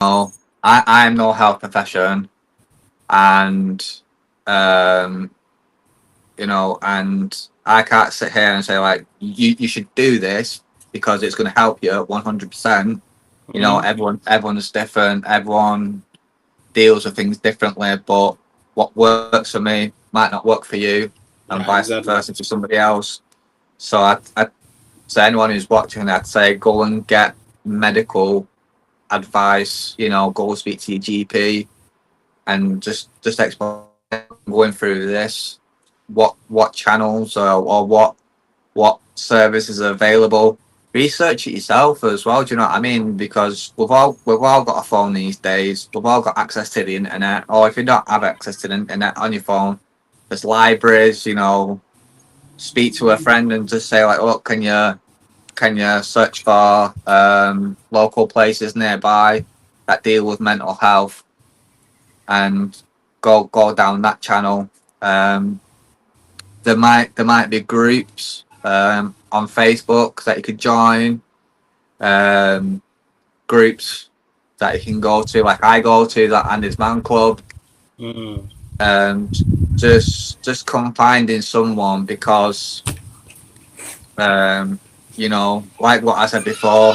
know, I'm no health profession, and um, and I can't sit here and say like you should do this because it's going to help you 100%. Mm-hmm. Everyone's different. Everyone deals with things differently, but what works for me might not work for you, and Yeah, vice exactly. versa for somebody else. So I to anyone who's watching, I'd say go and get medical advice. Go speak to your GP and just explain I'm going through this, what channels or what services are available. Research it yourself as well. Do you know what I mean? Because we've all got a phone these days. We've all got access to the internet. Or if you don't have access to the internet on your phone, there's libraries. Speak to a friend and just say like, look, can you search for local places nearby that deal with mental health and go down that channel. Um, there might be groups on Facebook that you could join, um, groups that you can go to, like I go to that Andy's Man Club. Mm-hmm. Um, just confiding someone because like what I said before,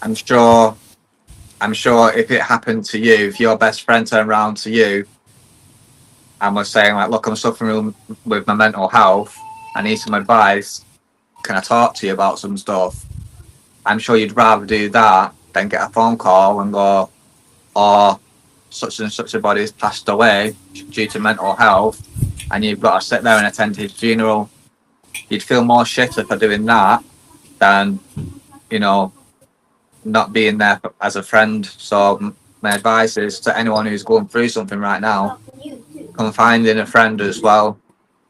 I'm sure I'm sure if it happened to you, if your best friend turned around to you and was saying like, look, I'm suffering with my mental health, I need some advice, can I talk to you about some stuff? I'm sure you'd rather do that than get a phone call and go, oh, such and such a body's passed away due to mental health, and you've got to sit there and attend his funeral. You'd feel more shitter for doing that than, you know, not being there as a friend. So my advice is to anyone who's going through something right now, confide in a friend as well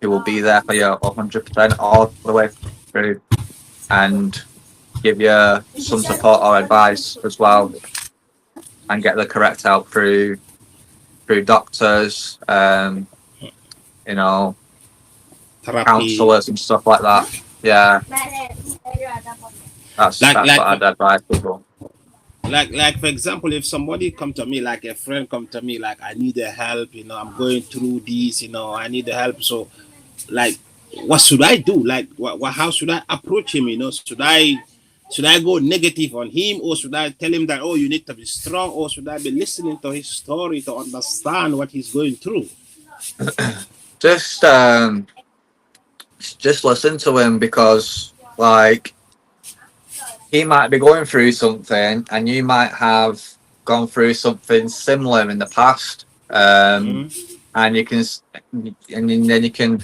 who will be there for you 100% all the way through and give you some support or advice as well, and get the correct help through doctors, you know, Therapy. counselors and stuff like that. Yeah, that's Like that's like what I'd advise people. like for example, if somebody come to me, like a friend come to me, like I need the help, I'm going through this, I need the help. So like what should I do? Like how should I approach him? Should I go negative on him, or should I tell him that, oh, you need to be strong, or should I be listening to his story to understand what he's going through? Just just listen to him because like he might be going through something and you might have gone through something similar in the past, Mm-hmm. and then you can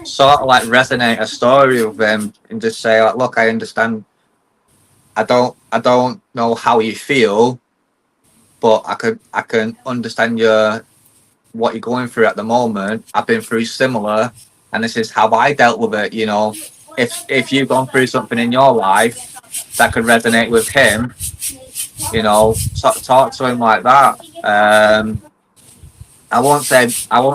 sort of like resonate a story with him and just say like, look, I understand. I don't know how you feel, but I can understand what you're going through at the moment. I've been through similar, and this is how I dealt with it. If you've gone through something in your life that could resonate with him, talk to him like that. I won't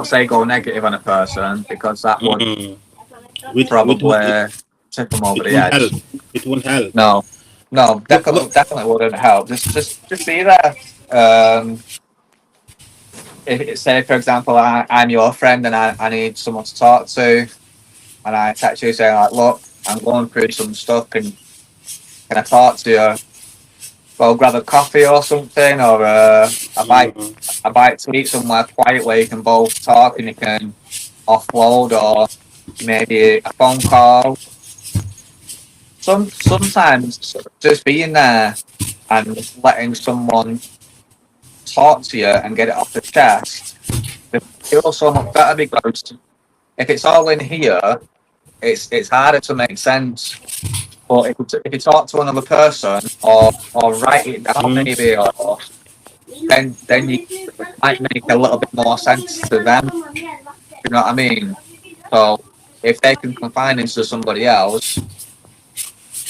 say go negative on a person because that would Mm-hmm. With probably tip them over it the won't help. edge. It won't help. No, no, But definitely wouldn't help. Just be there. Um, if say for example I'm your friend and I need someone to talk to, and I text you saying like, look, I'm going through some stuff. Can I talk to you? Well, grab a coffee or something, or a bite to eat somewhere quiet where you can both talk and you can offload, or maybe a phone call. Sometimes just being there and letting someone talk to you and get it off the chest, it feels so much better because if it's all in here, it's harder to make sense. But if you talk to another person or write it down mm, maybe, or then it might make a little bit more sense to them. You know what I mean? So if they can confine into somebody else,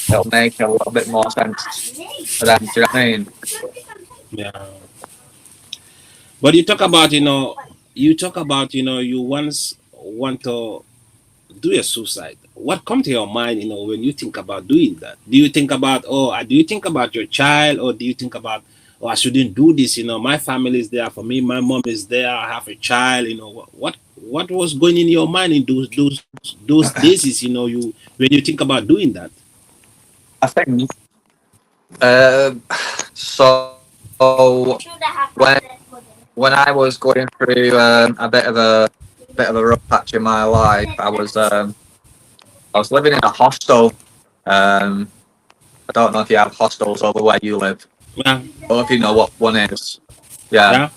it'll make a little bit more sense for them. Do you know what I mean? yeah. But you talk about you once want to do a suicide. What come to your mind, when you think about doing that? Do you think about your child, or do you think about oh, I shouldn't do this. My family is there for me. My mom is there. I have a child. What was going in your mind in those days? You when you think about doing that. I think um, so. When when I was going through a bit of a rough patch in my life, I was living in a hostel. Um, I don't know if you have hostels over where you live, Yeah, or if you know what one is. Yeah.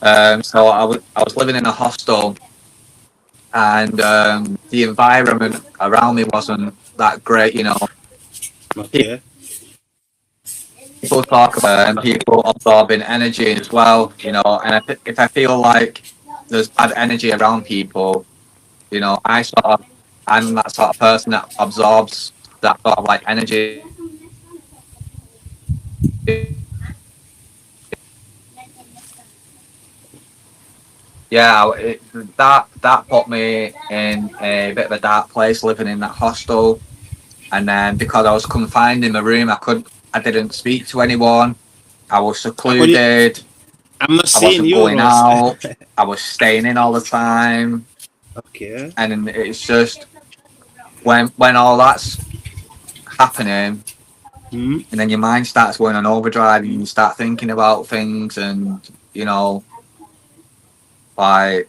yeah. So I was living in a hostel, and the environment around me wasn't that great. Okay, People talk about and people absorbing energy as well. And if I feel like there's bad energy around people, I'm that sort of person that absorbs that sort of like energy. Yeah, that put me in a bit of a dark place living in that hostel. And then because I was confined in my room, I didn't speak to anyone. I was according, secluded. I'm not I saying wasn't you, going Ross. out. I was staying in all the time. Okay. And it's just when all that's happening, Hmm. and then your mind starts going on overdrive, and you start thinking about things, and you know, like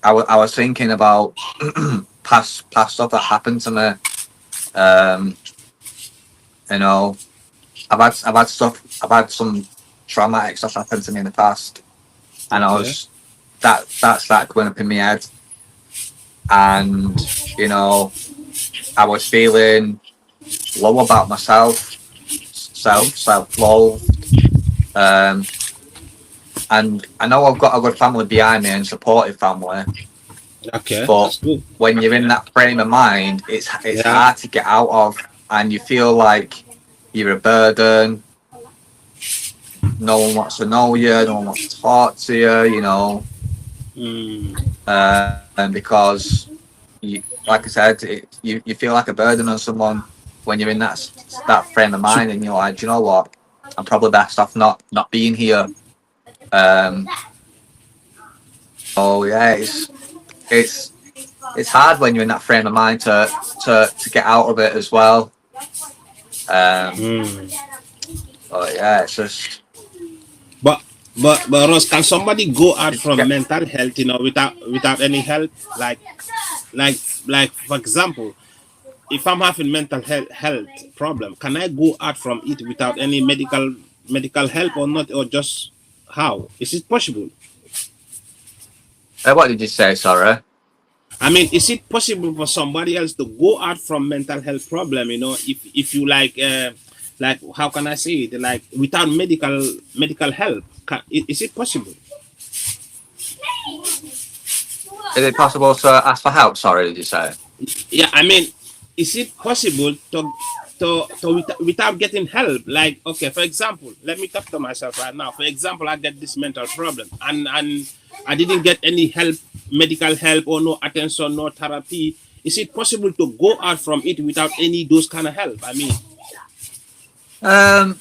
I was thinking about past stuff that happened to me. Um, you know, I've had some traumatic stuff happen to me in the past, and Okay. that started going up in my head, and you know, I was feeling low about myself, Hmm. self loathed. Um, and I know I've got a good family behind me and supportive family, Okay, but that's good. when you're in that frame of mind, it's Yeah. hard to get out of, and you feel like you're a burden. No one wants to know you. No one wants to talk to you. Mm. And because like I said, you feel like a burden on someone when you're in that frame of So, mind, and you're like, do you know what? I'm probably best off not being here. Um, oh yeah, it's it's hard when you're in that frame of mind to get out of it as well. Um, mm. but yeah, it's just But but Ross, can somebody go out from yeah. mental health, without any help? Like like for example, if I'm having mental health problem, can I go out from it without any medical help or not, or just how is it possible? What did you say? Sorry. I mean, is it possible for somebody else to go out from mental health problem? If you like how can I say it? Like without medical help, is it possible? Is it possible to ask for help? Sorry, did you say? Yeah, I mean, is it possible without getting help? Like, okay, for example, let me talk to myself right now. For example, I get this mental problem, and I didn't get any help, medical help, or no attention, no therapy. Is it possible to go out from it without any those kind of help? I mean, Um,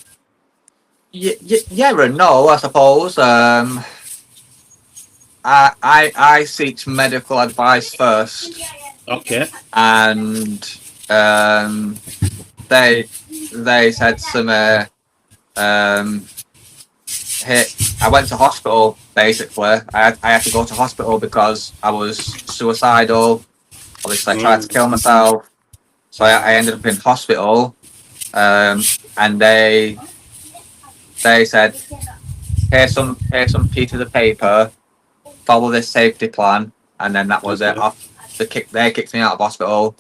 yeah and no, I suppose. I seek medical advice first, okay, and um, they they said to me, um, hey, I went to hospital. Basically, I had to go to hospital because I was suicidal. Obviously, I tried to kill mm, myself, so I ended up in hospital. And they said, here's some pieces of paper, follow this safety plan, and then that was it. okay, Off they kicked me out of hospital.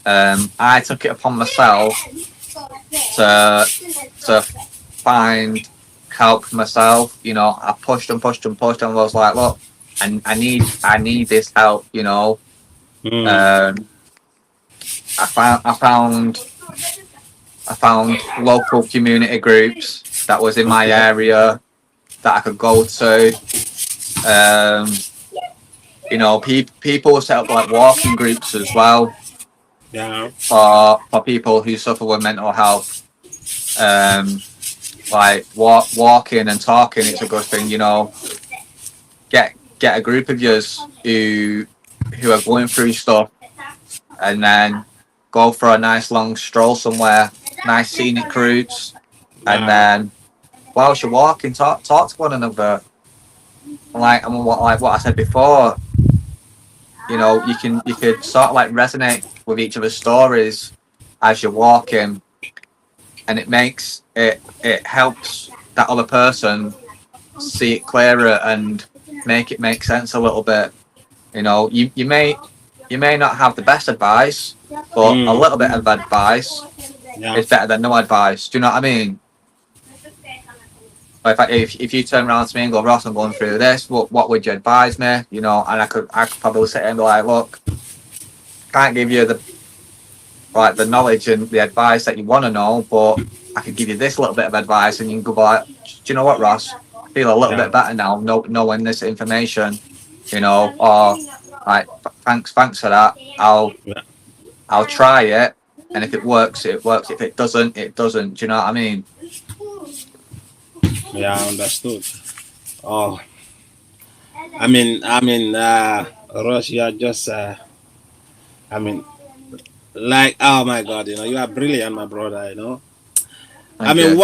I took it upon myself to to find help myself. I pushed and pushed and pushed, and was like, look, I need this help. mm, Um, I found local community groups that was in my okay, area that I could go to. Um, people set up like walking groups as well yeah, for people who suffer with mental health. Um, like walking and talking, it's a good thing, you know. Get a group of yous who are going through stuff, and then go for a nice long stroll somewhere, nice scenic routes, and Yeah. then whilst you're walking, talk to one another. Like what I said before, you know, you could sort of like resonate with each other's stories as you're walking, and it helps that other person see it clearer and make it make sense a little bit. You know, you may not have the best advice, but a Mm. little bit of advice Yeah. is better than no advice. Do you know what I mean? But if you turn around to me and go, Ross, I'm going through this, what would you advise me? You know, and I could probably sit here and be like, look, can't give you the knowledge and the advice that you want to know, but I could give you this little bit of advice, and you can go like, do you know what, Ross? I feel a little Yeah. bit better now, knowing this information, you know, or like, thanks for that. Yeah. I'll try it, and if it works, it works. If it doesn't, it doesn't. Do you know what I mean? Yeah, understood. Oh, Ross, you are just, I mean, like, oh my God, you are brilliant, my brother. Thank you.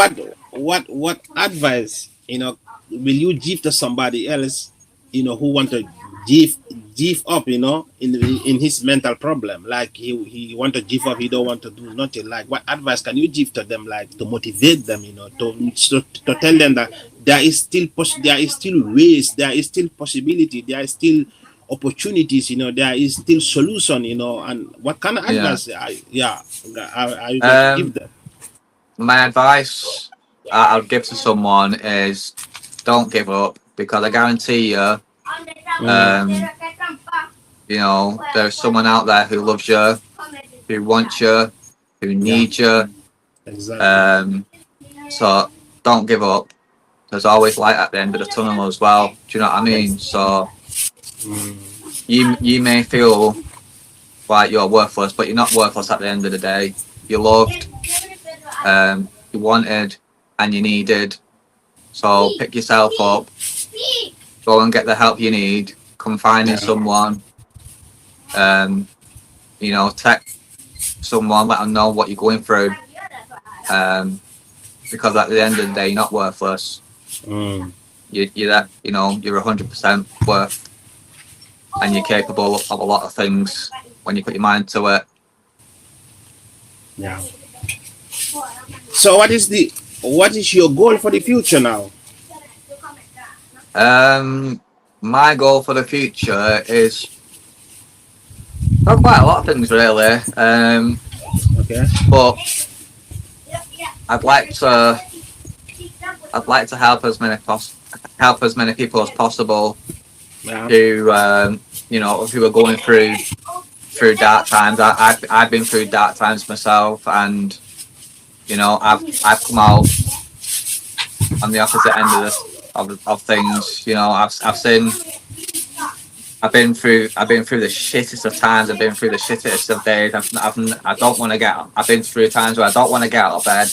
What advice, will you give to somebody else, who want to give give up, in his mental problem, like he want to give up, he don't want to do nothing. Like, what advice can you give to them, like to motivate them, to tell them that there is still ways, there is still possibility, there is still opportunities, there is still solution, and what kind of Yeah. advice, are you going to give Um, them? my advice I'll give to someone is don't give up, because I guarantee you, Mm, um, you know, there's someone out there who loves you, who wants you, who yeah, needs you. exactly. Um, so don't give up. There's always light at the end of the tunnel as well. Do you know what I mean? So Mm, you may feel like you're worthless, but you're not worthless at the end of the day. You're loved, you wanted, and you needed. So pick yourself up, go and get the help you need. Confide in yeah, someone. Um, you know, text someone, let them know what you're going through. Um, because at the end of the day, you're not worthless. mm, You're that, you know, you're 100% worth, and you're capable of a lot of things when you put your mind to it. yeah. So what is your goal for the future now? My goal for the future is quite a lot of things really. Okay. But I'd like to help as many people as possible Yeah. who you know, who are going through dark times. I've been through dark times myself, and you know, I've come out on the opposite end of this of things. You know, I've been through the shittest of times. I've been through the shittest of days. I don't want to get. I've been through times where I don't want to get out of bed.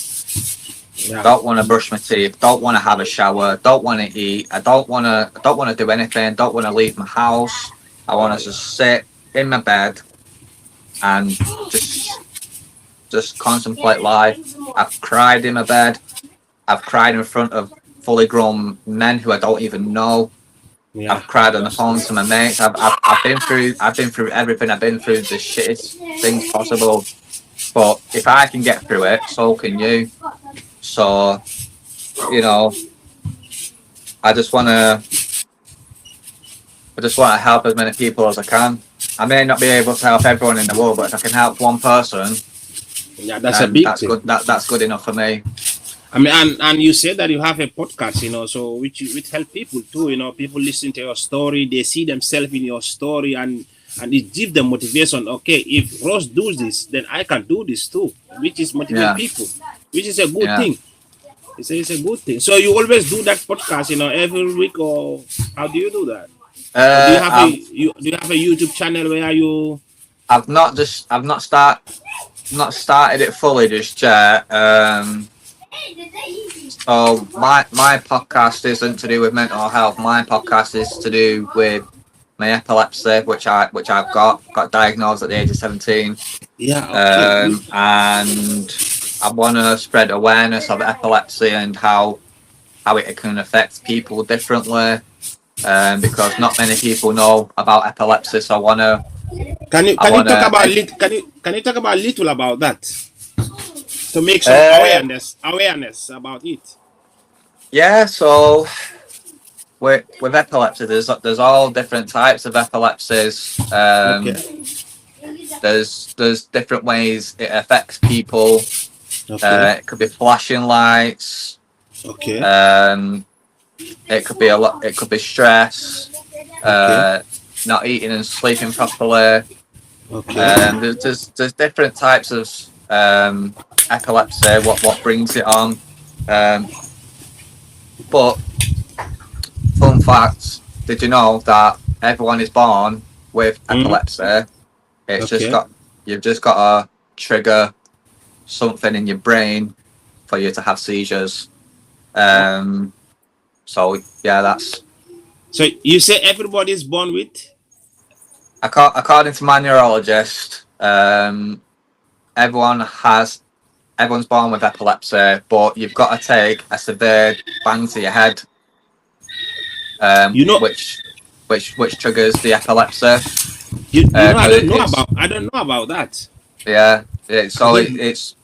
Yeah. Don't want to brush my teeth. Don't want to have a shower. Don't want to eat. I don't want to do anything. Don't want to leave my house. I want to just sit in my bed and just contemplate life. I've cried in my bed. I've cried in front of fully grown men who I don't even know. Yeah. I've cried on the phone to my mates. I've been through everything. I've been through the shittest things possible. But if I can get through it, so can you. So, you know, I just wanna help as many people as I can. I may not be able to help everyone in the world, but if I can help one person, Yeah. That's a then big that's thing. good. That's good enough for me. I mean, and you said that you have a podcast, so which help people too. People listen to your story, they see themselves in your story, and it give them motivation. Okay, if Ross does this, then I can do this too, which is motivate Yeah, people, which is a good yeah. thing. It's a good thing. So you always do that podcast, every week, or how do you do that? Or do you Uh, have I've do you have a YouTube channel where you? I've not started it fully just yet. So my podcast isn't to do with mental health. My podcast is to do with my epilepsy, which I've got diagnosed at the age of 17. Yeah, okay. And I want to spread awareness of epilepsy and how it can affect people differently. Because not many people know about epilepsy, so I Can you talk wanna, about can you talk about little about that to make some uh, awareness about it? yeah. So with epilepsy, there's all different types of epilepsies. Okay. There's different ways it affects people. Okay. It could be flashing lights. Okay. Um, it could be a lot. It could be stress. Okay. Uh, Not eating and sleeping properly. Okay. There's different types of epilepsy. What brings it on? Um, but fun fact: did you know that everyone is born with Mm, epilepsy? It's just okay. got You've just got to trigger something in your brain for you to have seizures. Oh, Um, so yeah, that's so you say everybody's born with? according to my neurologist. Everyone has Everyone's born with epilepsy, but you've got to take a severe bang to your head, You know, which triggers the epilepsy. you know. Because I don't know about that. yeah, I so didn't. it's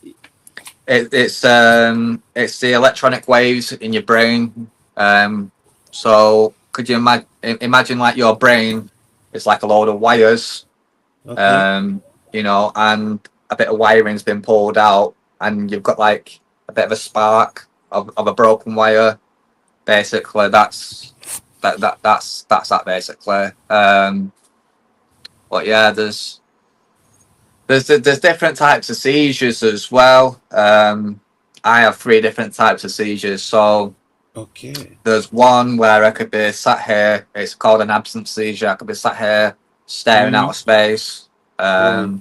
the electronic waves in your brain. So could you imagine like your brain is like a load of wires, Okay. and a bit of wiring's been pulled out, and you've got like a bit of a spark of a broken wire. Basically, that's that basically. But yeah, there's different types of seizures as well. I have three different types of seizures. So Okay. there's one where I could be sat here. It's called an absence seizure. I could be sat here staring out Mm, of space. mm,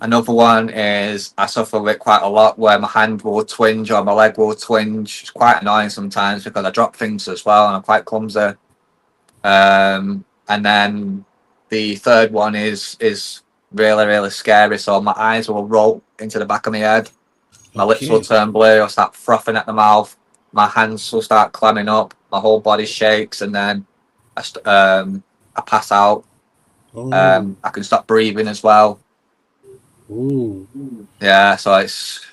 Another one is I suffer with quite a lot where my hand will twinge or my leg will twinge. It's quite annoying sometimes because I drop things as well and I'm quite clumsy. And then the third one is really scary. So my eyes will roll into the back of my head. My lips will okay. turn blue. I'll start frothing at the mouth. My hands will start clamming up. My whole body shakes, and then I pass out. Oh. I can stop breathing as well. Oh. Yeah, so it's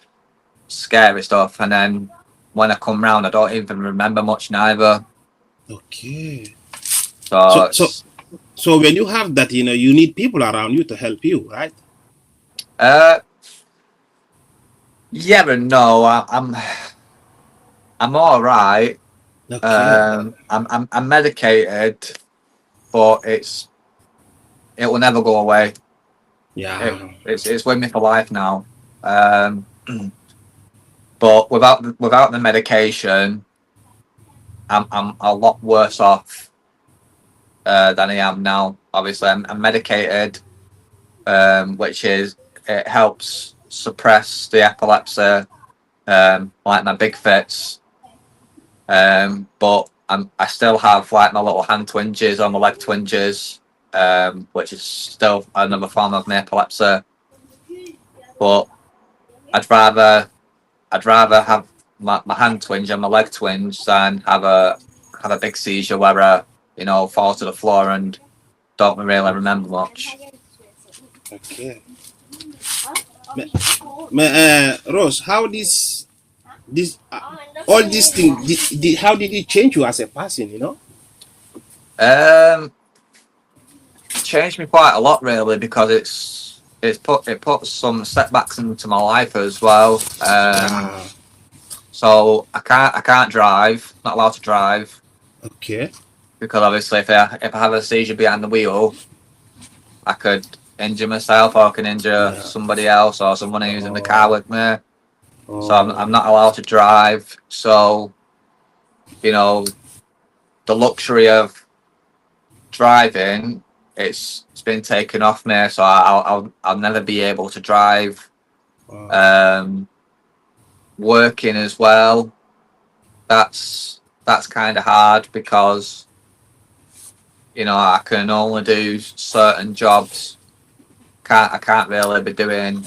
scary stuff. And then when I come round, I don't even remember much neither. Okay. So So so it's so when you have that, you need people around you to help you, right? uh, yeah, but no, I'm all right. Okay. I'm medicated, but it will never go away. Yeah. It's with me for life now. Um, but without the medication, I'm a lot worse off than I am now. Obviously, I'm medicated, which is it helps suppress the epilepsy, like my big fits. But I still have like my little hand twinges or my leg twinges, which is still another form of my epilepsy. But I'd rather I'd rather have my hand twinge and my leg twinge than have a big seizure where I fall to the floor and don't really remember much. Okay. Rose, how this all these things how did it change you as a person? Um, Changed me quite a lot really because it puts some setbacks into my life as well. Yeah. So I can't drive, not allowed to drive Okay. because obviously if I have a seizure behind the wheel, I could injure myself or I can injure Yeah. somebody else or someone who's in the car Oh. with me. So I'm Oh. not allowed to drive. So you know the luxury of driving, it's been taken off me. So I'll never be able to drive. Oh. Um, working as well, that's kind of hard because I can only do certain jobs. I can't really be doing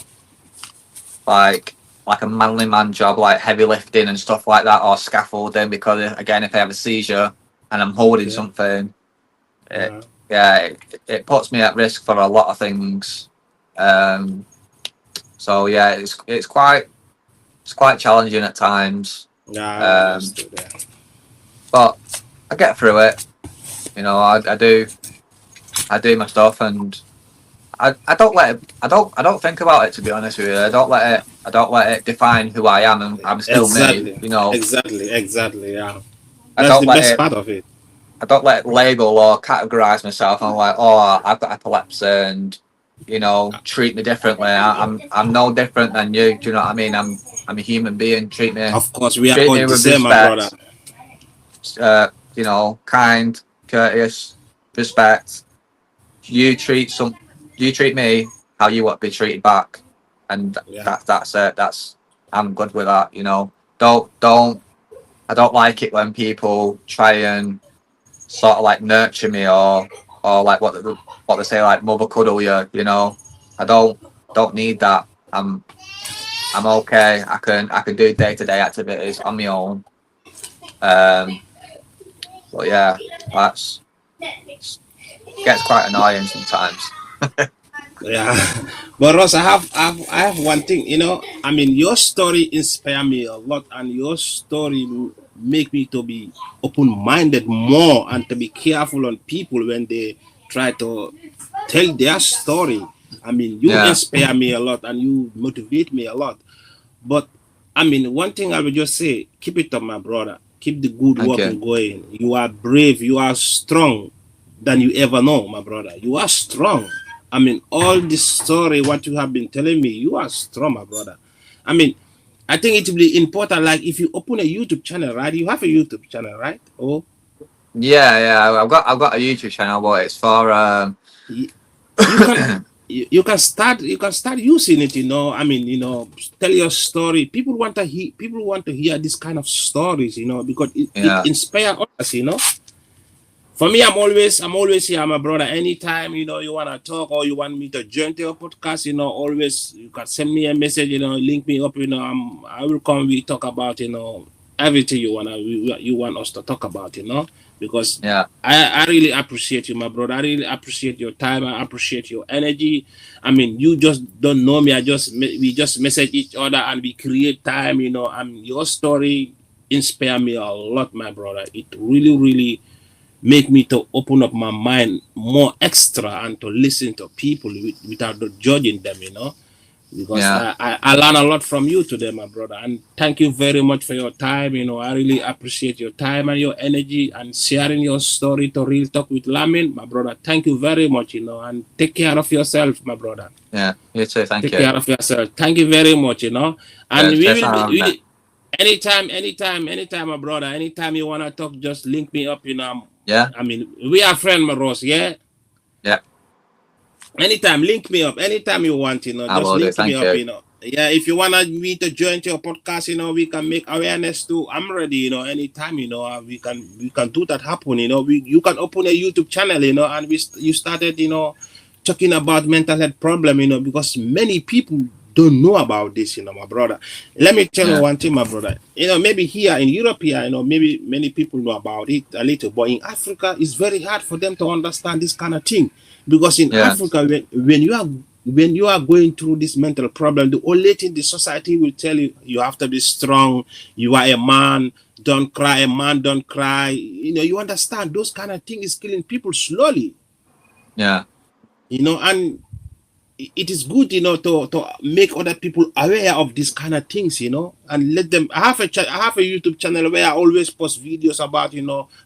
like a manly man job, like heavy lifting and stuff like that, or scaffolding, because again, if I have a seizure and I'm holding Okay. something, it, Uh, it puts me at risk for a lot of things. So yeah, it's quite challenging at times, yeah, I um, understood that. but I get through it. I do my stuff, and I don't let it, I don't think about it, to be honest with you. I don't let it define who I am, and I'm still me. Exactly, exactly, exactly. Yeah, I that's don't the let best it part of it. I don't let it label or categorize myself. I'm like, oh, I've got epilepsy, and treat me differently. I'm no different than you. Do you know what I mean? I'm a human being. Of course, we are Treat all me the with same, my brother. respect. Kind, courteous, respect. You treat some, you treat me how you want to be treated back, and Yeah, that's it. I'm good with that. Don't I don't like it when people try and sort of like nurture me, or like what they say, like mother cuddle you. I don't need that. I'm okay. I can do day-to-day activities on my own. Um, but yeah, that's gets quite annoying sometimes. yeah. But Ross, I have one thing. I mean, your story inspire me a lot, and your story make me to be open-minded more and to be careful on people when they try to tell their story. I mean, you Yeah, inspire me a lot, and you motivate me a lot. But I mean, one thing I will just say, keep it up, my brother. Keep the good thank work you. going. You are brave. You are strong than you ever know, my brother. You are strong. I mean, all this story, what you have been telling me, you are strong, my brother. I mean, I think it will be important. Like if you open a YouTube channel, right? You have a YouTube channel, right? Oh, Yeah. I've got a YouTube channel, but it's for you, you can you can start using it. I mean, tell your story. People want to hear this kind of stories. Because it yeah, inspire us. For me, I'm always here, my brother. Anytime you wanna talk or you want me to join to your podcast, always you can send me a message, link me up. I will come. We talk about everything you want us to talk about, because yeah, I really appreciate you, my brother. I really appreciate your time. I appreciate your energy. I mean, you just don't know me. We just message each other and we create time, and your story inspire me a lot, my brother. It really, really make me to open up my mind more extra and to listen to people without judging them, because yeah, I learn a lot from you today, my brother. And thank you very much for your time. I really appreciate your time and your energy and sharing your story to Real Talk with Lamin, my brother. Thank you very much, and take care of yourself, my brother. yeah. You too. Thank Take you. care of yourself. Thank you very much, and Yeah, we cheers will be on that. anytime, my brother. Anytime you wanna talk, just link me up. Yeah, I mean, we are friends, my Ross. Yeah. yeah. Anytime, link me up. Anytime you want, I just will do. link me Thank up. you. Yeah. If you wanna me to join to your podcast, we can make awareness too. I'm ready. Anytime, we can do that happen. You can open a YouTube channel. And you started, talking about mental health problem. Because many people don't know about this. My brother. Let me tell you Yeah, one thing, my brother. Maybe here in Europe, here, maybe many people know about it a little, but in Africa, it's very hard for them to understand this kind of thing. Because in yeah, Africa, when you are going through this mental problem, the only thing the society will tell you, you have to be strong. You are a man. Don't cry. A man don't cry. You understand those kind of things is killing people slowly. yeah, And it is good, to make other people aware of these kind of things, and let them. I have a YouTube channel where I always post videos about,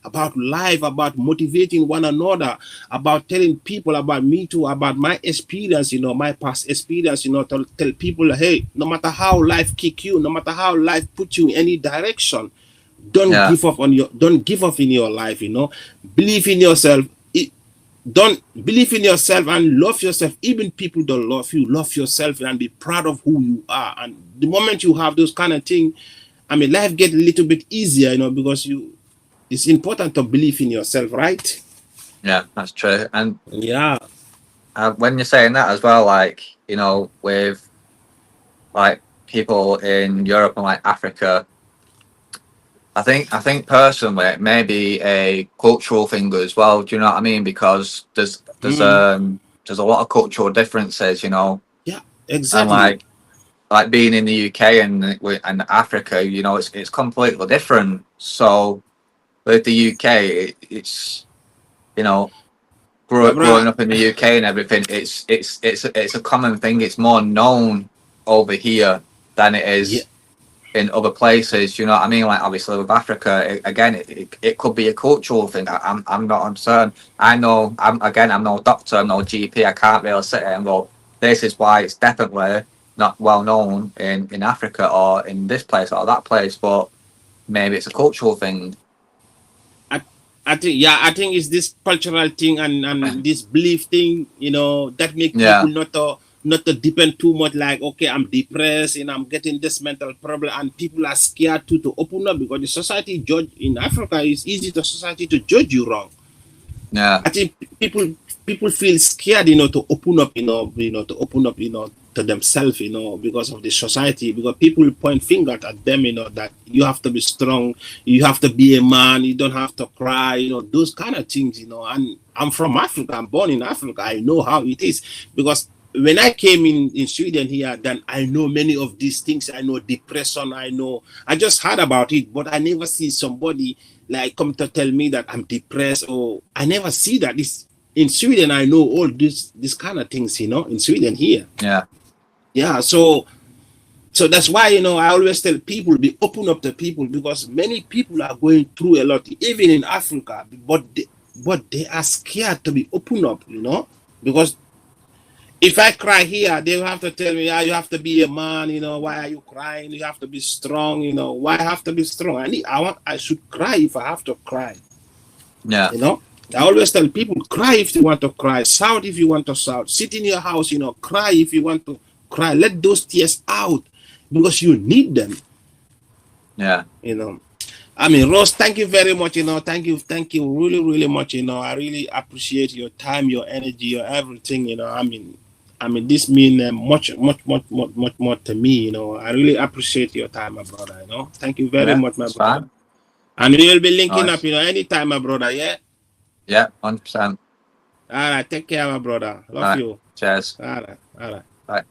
about life, about motivating one another, about telling people about me too, about my experience, my past experience, to tell people, hey, no matter how life kick you, no matter how life put you in any direction, don't yeah, give up in your life, believe in yourself. don't believe in yourself and love yourself. Even people don't love you, love yourself and be proud of who you are. And the moment you have those kind of things, I mean, life get a little bit easier, you know, because it's important to believe in yourself, right? Yeah, that's true. And Yeah. when you're saying that as well, like, you know, with like people in Europe and like Africa, I think personally it may be a cultural thing as well. Do you know what I mean? Because Mm, there's a lot of cultural differences, you know, yeah, and exactly. like being in the UK and Africa, you know, it's completely different. So with the UK, it's, you know, My growing brother, up in the UK and everything, it's a common thing. It's more known over here than it yeah, is in other places. You know what I mean? Like obviously with Africa, again, it could be a cultural thing. I'm not uncertain. I know I'm no doctor, I'm no GP. I can't really sit here and go, this is why it's definitely not well known in Africa or in this place or that place. But maybe it's a cultural thing. I, I think, yeah, I think it's this cultural thing and this belief thing, you know, that make people Yeah, not to depend too much. Like, okay, I'm depressed and I'm getting this mental problem, and people are scared to open up because the society judge in Africa is easy to society to judge you wrong. yeah, I think people feel scared, you know, to open up, to open up, to themselves, because of the society, because people point fingers at them, that you have to be strong, you have to be a man, you don't have to cry, those kind of things, and I'm from Africa, I'm born in Africa, I know how it is, because when I came in Sweden here, then I know many of these things. I know depression. I just heard about it, but I never see somebody like come to tell me that I'm depressed, or I never see that. This in Sweden, I know all this kind of things, in Sweden here. yeah, Yeah, so that's why I always tell people be open up to people, because many people are going through a lot, even in Africa, but they are scared to be open up, because if I cry here, they will have to tell me, yeah, you have to be a man, why are you crying? You have to be strong, why I have to be strong? I should cry if I have to cry, yeah, you know. I always tell people, cry if you want to cry, shout if you want to shout, sit in your house, cry if you want to cry. Let those tears out because you need them, yeah. you know. I mean, Ross, thank you very much. Thank you really, really much. I really appreciate your time, your energy, your everything. I mean, this mean much, much, much, much, much more to me. I really appreciate your time, my brother. Thank you very Yeah, much, my it's brother. fine. And we will be linking up, Nice. anytime, my brother. Yeah. Yeah, 100%. All right. Take care, my brother. All Love right. you. Cheers. All right. All right. Bye.